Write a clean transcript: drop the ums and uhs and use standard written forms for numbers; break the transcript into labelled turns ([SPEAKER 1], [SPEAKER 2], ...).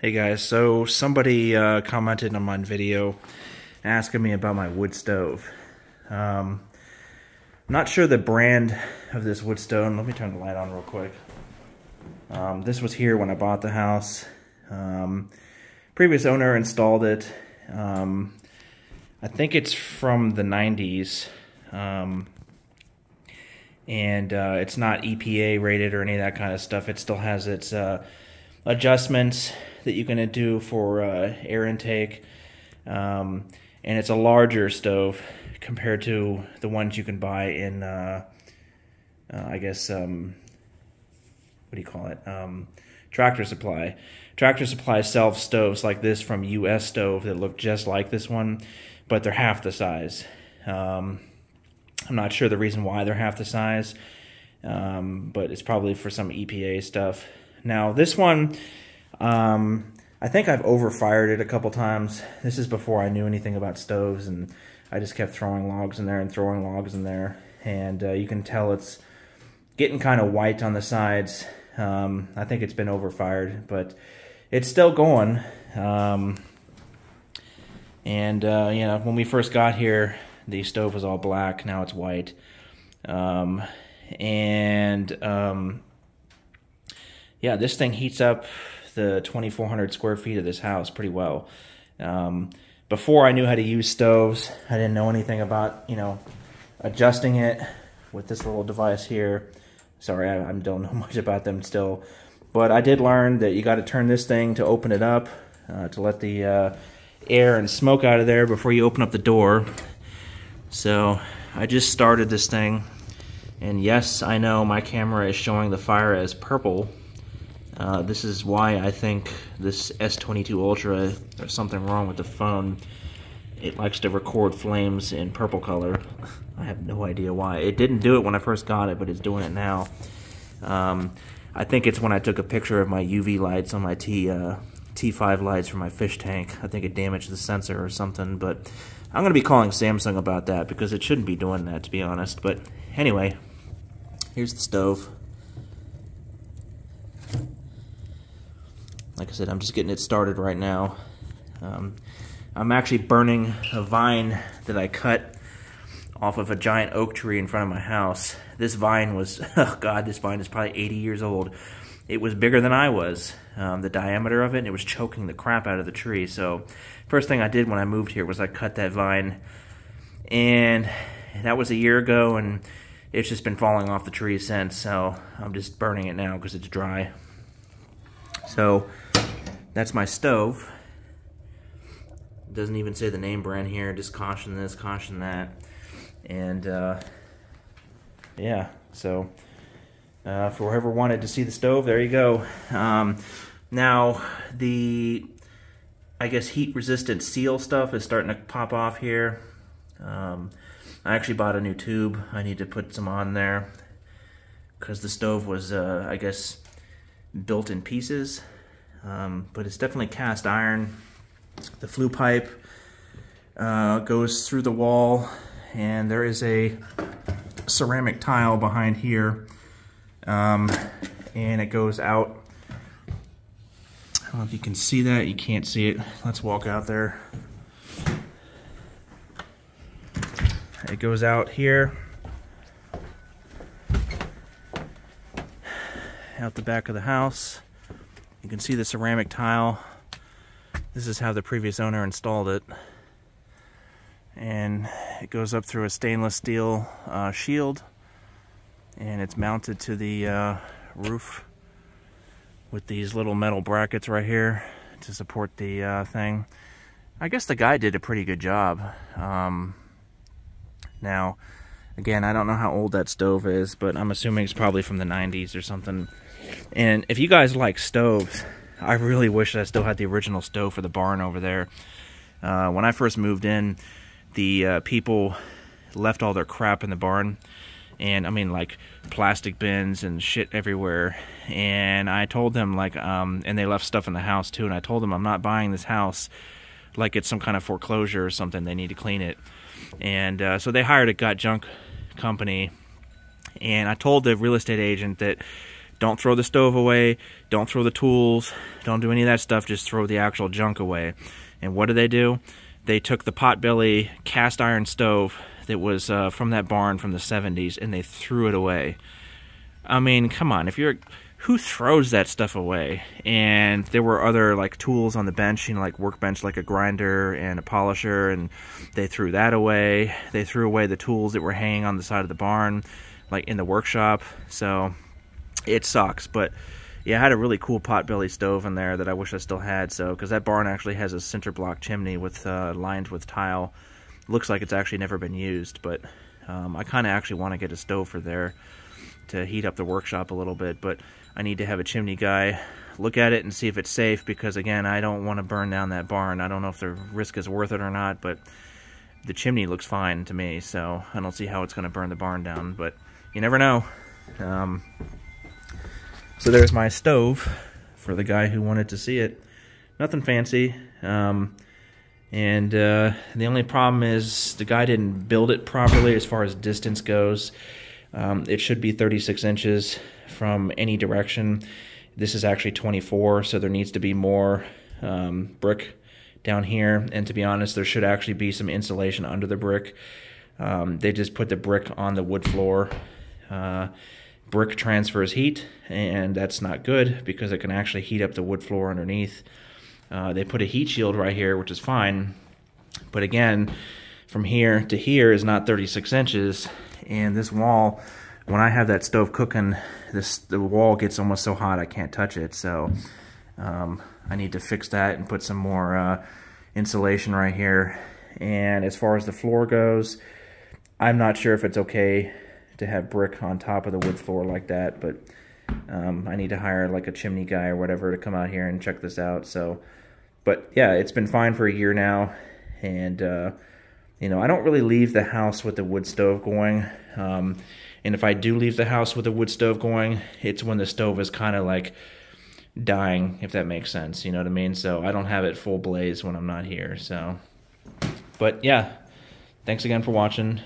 [SPEAKER 1] Hey guys, so somebody commented on my video asking me about my wood stove. Not sure the brand of this wood stove. Let me turn the light on real quick. This was here when I bought the house. Previous owner installed it. I think it's from the 90s. And it's not EPA rated or any of that kind of stuff. It still has its adjustments that you can do for air intake, and it's a larger stove compared to the ones you can buy in I guess what do you call it, Tractor Supply. Tractor Supply sells stoves like this from US Stove that look just like this one, but they're half the size. I'm not sure the reason why they're half the size, but it's probably for some EPA stuff. Now this one, I think I've overfired it a couple times. This is before I knew anything about stoves, and I just kept throwing logs in there and throwing logs in there. And you can tell it's getting kind of white on the sides. I think it's been overfired, but it's still going. You know, when we first got here, the stove was all black. Now it's white. Yeah, this thing heats up the 2,400 square feet of this house pretty well. Before I knew how to use stoves, I didn't know anything about, you know, adjusting it with this little device here. Sorry, I don't know much about them still. But I did learn that you got to turn this thing to open it up, to let the air and smoke out of there before you open up the door. So I just started this thing. And yes, I know my camera is showing the fire as purple. This is why I think this S22 Ultra, there's something wrong with the phone. It likes to record flames in purple color. I have no idea why. It didn't do it when I first got it, but it's doing it now. I think it's when I took a picture of my UV lights on my T5 lights for my fish tank. I think it damaged the sensor or something, but I'm going to be calling Samsung about that because it shouldn't be doing that, to be honest. But anyway, here's the stove. Like I said, I'm just getting it started right now. I'm actually burning a vine that I cut off of a giant oak tree in front of my house. This vine was, oh God, this vine is probably 80 years old. It was bigger than I was, the diameter of it, and it was choking the crap out of the tree. So first thing I did when I moved here was I cut that vine. And that was a year ago, and it's just been falling off the tree since. So I'm just burning it now because it's dry. So that's my stove. It doesn't even say the name brand here, just caution this, caution that. And yeah, so for whoever wanted to see the stove, there you go. Now the, I guess, heat resistant seal stuff is starting to pop off here. I actually bought a new tube. I need to put some on there because the stove was I guess built in pieces, but it's definitely cast iron. The flue pipe goes through the wall, and there is a ceramic tile behind here, and it goes out. I don't know if you can see that. You can't see it. Let's walk out there. It goes out here, out the back of the house. You can see the ceramic tile. This is how the previous owner installed it. And it goes up through a stainless steel shield, and it's mounted to the roof with these little metal brackets right here to support the thing. I guess the guy did a pretty good job. Now, again, I don't know how old that stove is, but I'm assuming it's probably from the 90s or something. And if you guys like stoves, I really wish I still had the original stove for the barn over there. When I first moved in, the people left all their crap in the barn. And I mean, like plastic bins and shit everywhere. And I told them, like, and they left stuff in the house too. And I told them I'm not buying this house like it's some kind of foreclosure or something. They need to clean it. And so they hired a Got Junk company. And I told the real estate agent that Don't throw the stove away. Don't throw the tools. Don't do any of that stuff. Just throw the actual junk away. And what do? They took the Potbelly cast iron stove that was from that barn from the 70s, and they threw it away. I mean, come on. Who throws that stuff away? And there were other like tools on the bench, you know, like workbench, like a grinder and a polisher, and they threw that away. They threw away the tools that were hanging on the side of the barn, like in the workshop. So it sucks. But yeah, I had a really cool Potbelly stove in there that I wish I still had. So because that barn actually has a center block chimney with lined with tile. Looks like it's actually never been used, but I kind of actually want to get a stove for there to heat up the workshop a little bit. But I need to have a chimney guy look at it and see if it's safe, because again, I don't want to burn down that barn. I don't know if the risk is worth it or not, but the chimney looks fine to me, so I don't see how it's going to burn the barn down, but you never know. So there's my stove for the guy who wanted to see it. Nothing fancy. And the only problem is the guy didn't build it properly as far as distance goes. It should be 36 inches from any direction. This is actually 24, so there needs to be more brick down here. And to be honest, there should actually be some insulation under the brick. They just put the brick on the wood floor. Brick transfers heat, and that's not good because it can actually heat up the wood floor underneath. They put a heat shield right here, which is fine. But again, from here to here is not 36 inches. And this wall, when I have that stove cooking, the wall gets almost so hot I can't touch it. So I need to fix that and put some more insulation right here. And as far as the floor goes, I'm not sure if it's okay to have brick on top of the wood floor like that, but I need to hire like a chimney guy or whatever to come out here and check this out. So, but yeah, it's been fine for a year now, and you know, I don't really leave the house with the wood stove going. And if I do leave the house with the wood stove going, it's when the stove is kind of like dying, if that makes sense. You know what I mean? So I don't have it full blaze when I'm not here. So, but yeah, thanks again for watching.